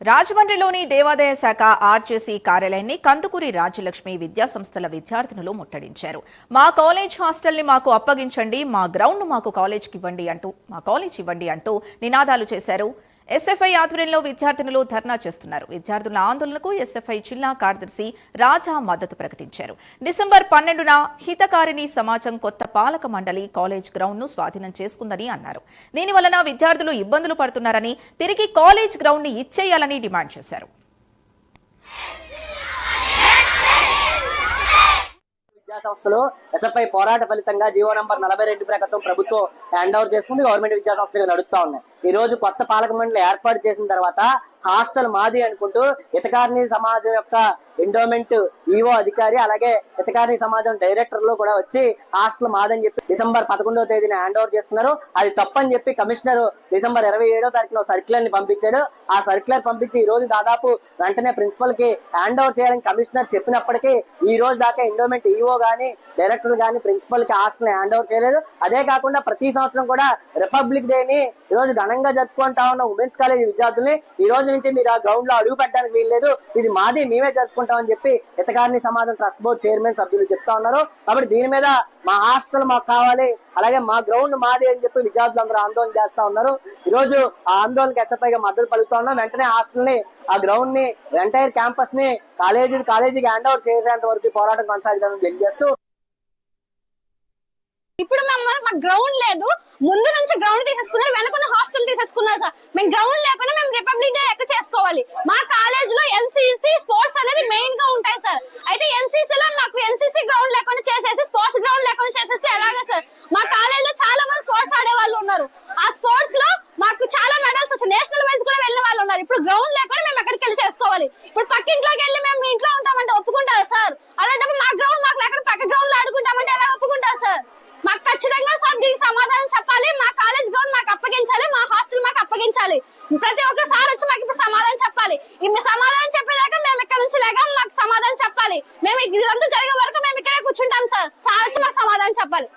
రాజమండ్రిలోని దేవాదాయ శాఖ ఆర్జేసీ కార్యాలయాన్ని కందుకూరి రాజ్యలక్ష్మి విద్యా సంస్థల విద్యార్థినులు ముట్టడించారు. మా కాలేజ్ హాస్టల్ ని మాకు అప్పగించండి, మా గ్రౌండ్ మాకు కాలేజ్ ఇవ్వండి అంటూ నినాదాలు చేశారు. ఎస్ఎఫ్ఐ ఆధ్వర్యంలో విద్యార్థినులు ధర్నా చేస్తున్నారు. విద్యార్థుల ఆందోళనకు ఎస్ఎఫ్ఐ జిల్లా కార్యదర్శి రాజా మద్దతు ప్రకటించారు. డిసెంబర్ 12న హితకారిణి సమాజం కొత్త పాలక మండలి కాలేజ్ గ్రౌండ్ ను స్వాధీనం చేసుకుందని అన్నారు. దీనివలన విద్యార్థులు ఇబ్బందులు పడుతున్నారని, తిరిగి కాలేజ్ గ్రౌండ్ ని ఇచ్చేయాలని డిమాండ్ చేశారు. విద్యా సంస్థలు ఎస్ఎఫ్ఐ పోరాట ఫలితంగా జీవో నంబర్ 42 ప్రకారం ప్రభుత్వం హ్యాండ్ ఓవర్ చేసుకుంది. గవర్నమెంట్ విద్యా సంస్థలు నడుస్తా ఉన్నాయి. ఈ రోజు కొత్త పాలక మండలి ఏర్పాటు చేసిన తర్వాత హాస్టల్ మాది అనుకుంటూ హితకారిణి సమాజం యొక్క ఎండోమెంట్ ఈఓ అధికారి అలాగే హితకారిణి సమాజం డైరెక్టర్లు కూడా వచ్చి హాస్టల్ మాదని చెప్పి డిసెంబర్ 11వ తేదీన హ్యాండ్ ఓవర్ చేసుకున్నారు. అది తప్పని చెప్పి కమిషనర్ డిసెంబర్ 27వ తారీఖున సర్క్యులర్ ని పంపించాడు. ఆ సర్క్యులర్ పంపించి ఈ రోజు దాదాపు వెంటనే ప్రిన్సిపల్ కి హ్యాండ్ ఓవర్ చేయాలని కమిషనర్ చెప్పినప్పటికీ ఈ రోజు దాకా ఎండోమెంట్ ఈఓ గానీ డైరెక్టర్ గానీ ప్రిన్సిపల్ కి హాస్టల్ హ్యాండ్ ఓవర్ చేయలేదు. అదే కాకుండా ప్రతి సంవత్సరం కూడా రిపబ్లిక్ డే ని ఈ రోజు ఘనంగా జరుపుకుంటా ఉన్న ఉమెన్స్ కాలేజ్ విద్యార్థుల్ని ఈ రోజు నుంచి మీరు ఆ గ్రౌండ్ లో అడుగు పెట్టడానికి వీల్లేదు, ఇది మాది, మేమే జరుపుకుంటామని చెప్పి హితకారిణి సమాజం ట్రస్ట్ బోర్డు చైర్మన్ సభ్యులు చెప్తా ఉన్నారు. కాబట్టి దీని మీద మా హాస్టల్ మాకు కావాలి, అలాగే మా గ్రౌండ్ మాది అని చెప్పి విద్యార్థులందరూ ఆందోళన చేస్తా ఉన్నారు. ఈ రోజు ఆ ఆందోళనకి ఎస్ఎఫ్ఐగా మద్దతు పలుకుతా ఉన్నాం. వెంటనే హాస్టల్ ని, ఆ గ్రౌండ్ ని, ఎంటైర్ క్యాంపస్ ని కాలేజీకి హ్యాండ్ ఓవర్ చేసేంత వరకు పోరాటం కొనసాగుతామని తెలియజేస్తూ, ఇప్పుడు మా గ్రౌండ్ లేదు, ముందు నుంచి గ్రౌండ్ తీసేసుకున్నారు, వెనకున్న హాస్టల్ తీసేసుకున్నారు సార్. మేము గ్రౌండ్ లేకుండా మేము రిపబ్లిక్ డే ఎక్కడ చేసుకోవాలి? మా కాలేజ్ లో ఎన్సీసీ స్పోర్ట్స్ అనేది మెయిన్ గా ఉంటాయి సార్. అయితే ఎన్సీసీ లో నాకు ఎన్సీసీ గ్రౌండ్ లేకుండా చేసేసి స్పోర్ట్స్ గ్రౌండ్ లేకుండా చేసేస్తే ఎలాగా సార్? మా కాలేజ్ లో చాలా మంది స్పోర్ట్స్ ఆడే వాళ్ళు ఉన్నారు. ఆ స్పోర్ట్స్ లో మాకు చాలా మెడల్స్ వచ్చి నేషనల్ వైజ్ కూడా వెళ్ళిన వాళ్ళు ఉన్నారు. ఇప్పుడు గ్రౌండ్ లేకుండా మేము ఎక్కడికి వెళ్ళి చేసుకోవాలి? ఇప్పుడు పక్కింట్లోకి వెళ్ళి మేము మీ ఇంట్లో ఉంటామంటే ఒప్పుకుంటారు సార్? అలాంటప్పుడు మా గ్రౌండ్ మాకు లేకుండా పక్క గ్రౌండ్ లో ఆడుకుంటామంటే ఎలా ఒప్పుకుంటారు సార్? మాకు ఖచ్చితంగా సార్ దీనికి సమాధానం చెప్పాలి. మా కాలేజ్ గ్రౌండ్ మాకు అప్పగించాలి, మా హాస్టల్ మాకు అప్పగించాలి. ప్రతి ఒక్కసారి వచ్చి మాకు ఇప్పుడు సమాధానం చెప్పాలి. ఇప్పుడు సమాధానం చెప్పేదాకా మేము ఇక్కడ నుంచి లేక మాకు సమాధానం చెప్పాలి. మేము ఇదంతా జరిగే వరకు మేము ఇక్కడే కూర్చుంటాం సార్. సార్ వచ్చి మాకు సమాధానం చెప్పాలి.